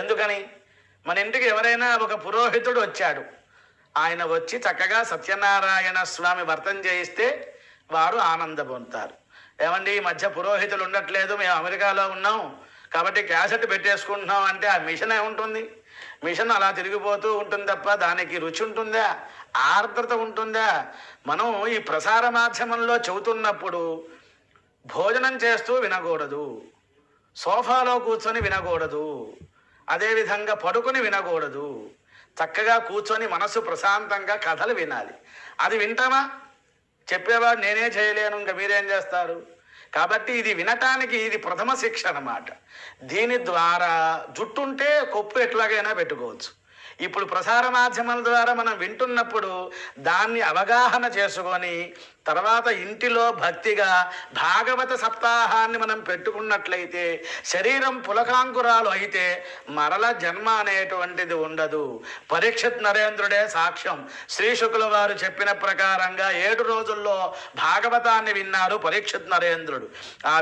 ఎందుకని? మన ఇంటికి ఎవరైనా ఒక పురోహితుడు వచ్చాడు, ఆయన వచ్చి చక్కగా సత్యనారాయణ స్వామి వ్రతం చేయిస్తే వారు ఆనందం పొందుతారు. ఏమండి ఈ మధ్య పురోహితులు ఉండట్లేదు, మేము అమెరికాలో ఉన్నాం కాబట్టి క్యాసెట్ పెట్టేసుకుంటున్నాం అంటే ఆ మిషన్ ఏముంటుంది? మిషన్ అలా తిరిగిపోతూ ఉంటుంది తప్ప దానికి రుచి ఉంటుందా, ఆర్ద్రత ఉంటుందా? మనం ఈ ప్రసార మాధ్యమంలో చెబుతున్నప్పుడు భోజనం చేస్తూ వినకూడదు, సోఫాలో కూర్చొని వినకూడదు, అదేవిధంగా పడుకొని వినకూడదు. చక్కగా కూర్చొని మనసు ప్రశాంతంగా కథలు వినాలి. అది వింటామా? చెప్పేవాడు నేనే చేయలేను, ఇంకా మీరేం చేస్తారు? కాబట్టి ఇది వినటానికి ఇది ప్రథమ శిక్ష అన్నమాట. దీని ద్వారా జుట్టుంటే కొప్పు ఎట్లాగైనా పెట్టుకోవచ్చు. ఇప్పుడు ప్రసార మాధ్యమాల ద్వారా మనం వింటున్నప్పుడు దాన్ని అవగాహన చేసుకొని తర్వాత ఇంటిలో భక్తిగా భాగవత సప్తాహాన్ని మనం పెట్టుకున్నట్లయితే శరీరం పులకాంకురాలు అయితే మరల జన్మ అనేటువంటిది ఉండదు. పరీక్షిత్ నరేంద్రుడే సాక్ష్యం. శ్రీ శుకుల వారు చెప్పిన ప్రకారంగా 7 రోజుల్లో భాగవతాన్ని విన్నారు పరీక్షిత్ నరేంద్రుడు. ఆ